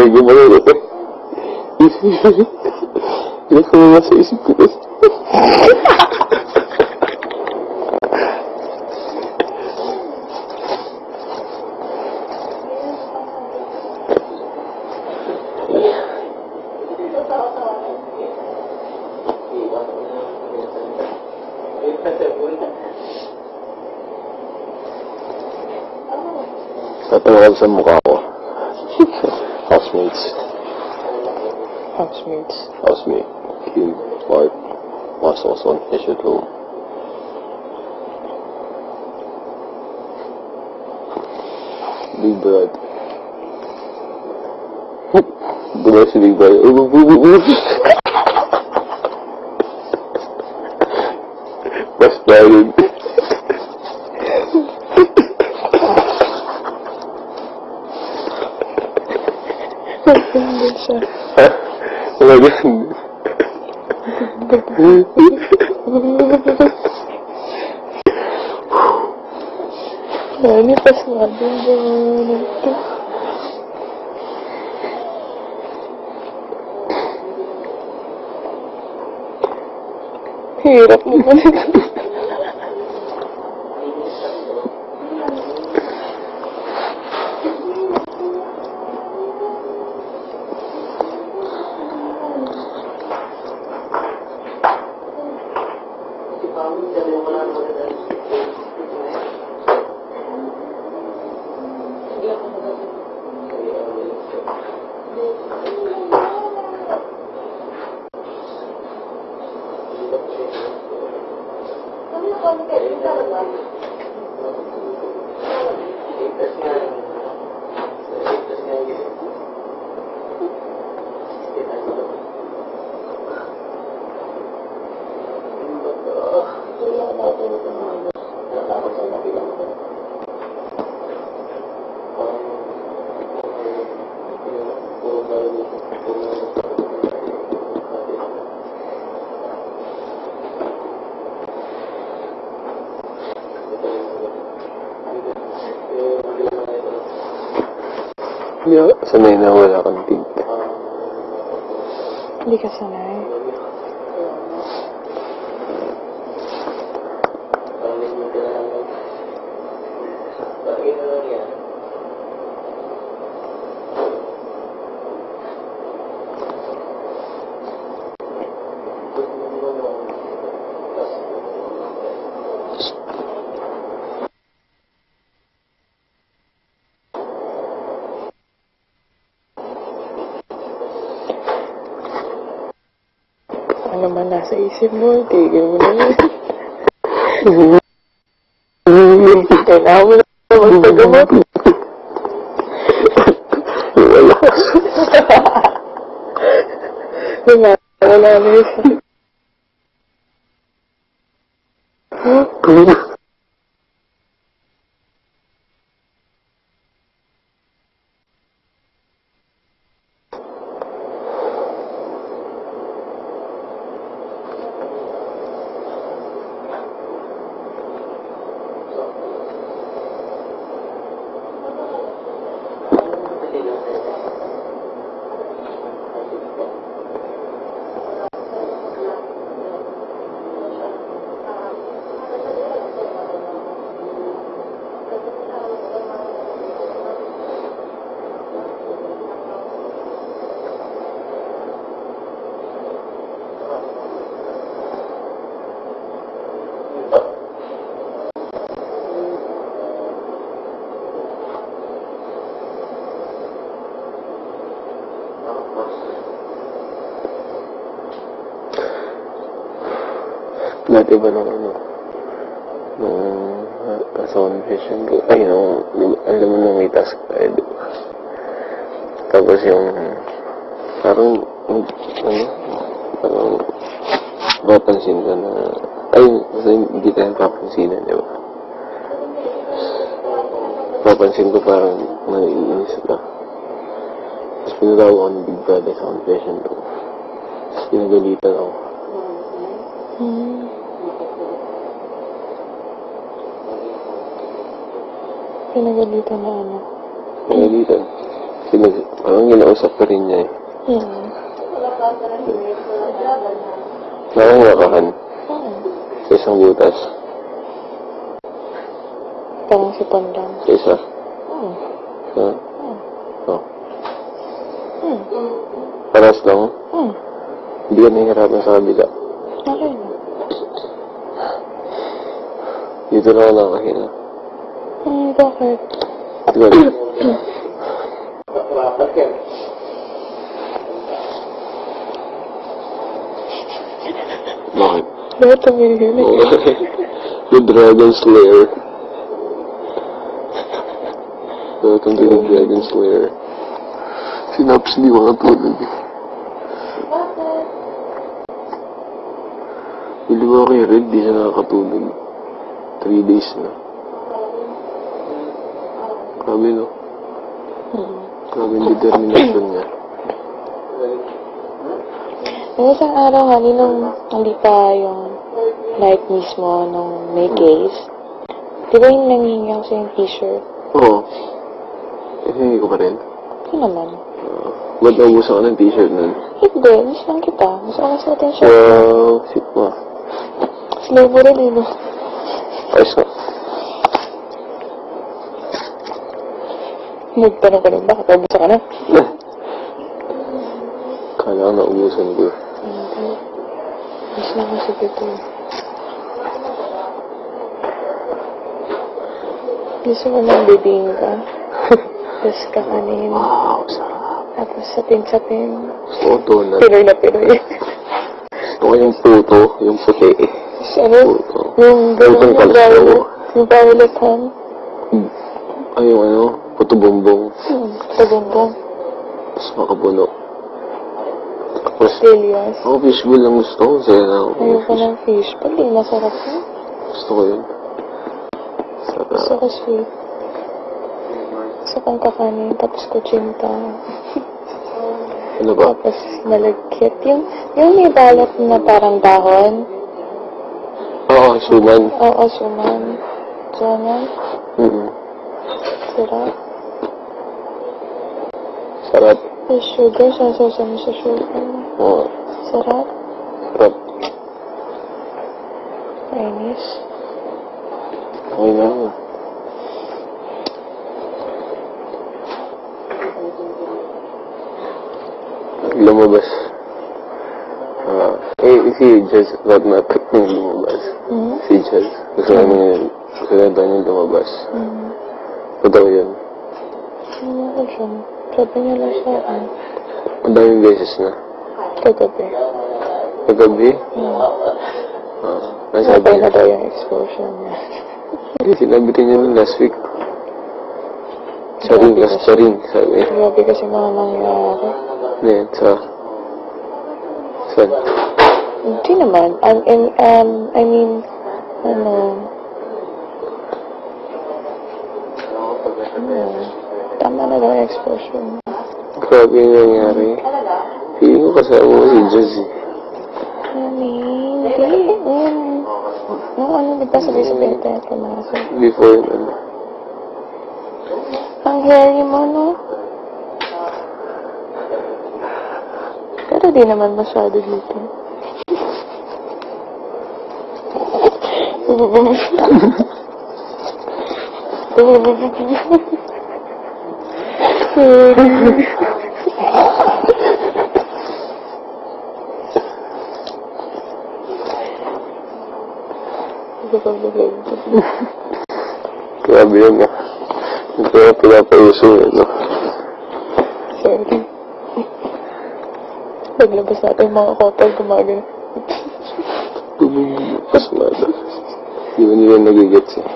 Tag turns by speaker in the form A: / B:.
A: medyo malulot eh. Hindi ko naman sa isip ko kasi. Tatawa sa mukha ko. Housemates.
B: Housemates.
A: Housemate. Kim, Mark, was also on his at home. Big Brad. Bulan si Big Brad. Mas bayan.
B: Maganda siya.
A: Maganda.
B: Ini pas ngadu jangan itu. Hirap naman ito.
A: Sanay na wala kang tig.
B: Hindi ka sanay. Ano man nasa isip mo, tigil mo na yun. Kailangan mo na magpagamot. Wala. Wala na yun.
A: Dati ba nung ano, nung asawa vision ko, ay nung, alam mo nung may task tayo, diba? Tapos yung, parang, ano, parang, papansin ka na, ay, hindi tayo papansinan, diba? Papansin ko parang, naiinis ka. Tapos pinatawag ako ng Big Brother sa confession ko. Tapos pinagalitan ako.
B: Pinagalitan na ano?
A: Pinagalitan. Parang ginausap ka rin niya eh. Nakangakahan. Sa isang butas.
B: Parang sipon lang.
A: Sa isa. Ha? Oh. Paras lang. Hindi ka nahihirapan sa kabila.
B: Okay na.
A: Dito na ako nakahina.
B: Bakit?
A: Tignan. Bakit?
B: Bakit tumihilig?
A: The Dragon Slayer. Welcome to the Dragon Slayer. Sinaps di makatulog. Hindi ba kay Red, di siya nakakatulog. 3 days na. Grabe no? Grabe yung determination niya.
B: Yung isang araw, honey, nung hindi pa yung night mismo, nung may case, di ba yung nangihingi ako sa yung t-shirt?
A: Oo. Hindi ko pa rin.
B: Ito naman.
A: Ba't naubusan ka ng t-shirt nun?
B: Hindi, miss lang kita. Gusto ko mas natin siya.
A: Wow, sit mo.
B: Slow mo rin eh, no?
A: Ayos nga.
B: Nagtanong ka rin ba? Katabusa ka na?
A: Kala ko naubusan ko.
B: Hindi. Miss lang kasi dito. Gusto ko lang bibingka. Tapos kakanin.
A: Wow, sarap.
B: Tapos sapin-sapin.
A: Gusto ko donut.
B: Piroy na piroy.
A: Gusto ko yung puto, yung puti.
B: Ano?
A: Puto.
B: Yung gano'n
A: Putong
B: yung
A: kalso.
B: violet. Yung violet ham.
A: Ay, yung ano, puto bongbong.
B: Tagumbong.
A: Tapos makapuno. Tapos,
B: Delias.
A: ako fishbowl lang gusto ko. Saya na ako.
B: Ayoko ng fish. Pag masarap yun.
A: Gusto ko yun.
B: Gusto
A: Sarap.
B: ko sweet. Gusto kong kakanin. Tapos kutsinta.
A: Ano ba?
B: Tapos malagkit. Yung may balat na parang dahon.
A: Oo, suman.
B: Oo, suman. Suman. Sarap.
A: Sarap.
B: May sugar. Sasaw mo sa sugar.
A: Oo.
B: Sarap.
A: Sarap.
B: Kainis.
A: Okay na ako. Lumabas. Si Jazz, not yung lumabas. Si Jazz. Gusto namin yung lumabas. Totoo yun.
B: Ano ko siya? Sabi niya lang sa akin.
A: Ang daming beses na.
B: Kagabi.
A: Kagabi? Nasabi
B: Sabay na
A: niya.
B: daw yung exposure niya.
A: Sinabi rin niya nun last week. Charing, charing, sabi.
B: Grabe kasi mga nangyayari.
A: Ngayon, saan?
B: Hindi naman. I mean, tama na daw yung exposure niya.
A: Grabe yung nangyari. Feeling ko kasama mo si Jazz eh.
B: Hindi. Ano, di ba sabi-sabi natin at kumasa?
A: Before yun, ano.
B: Ang hairy mo, no? Pero di naman masyado dito.
A: Grabe yun ah. Ito yung pinapauso yun, no?
B: Sorry. Paglabas natin mga couple, gumagano.
A: Tumipas na. Di ba nila nagigets eh.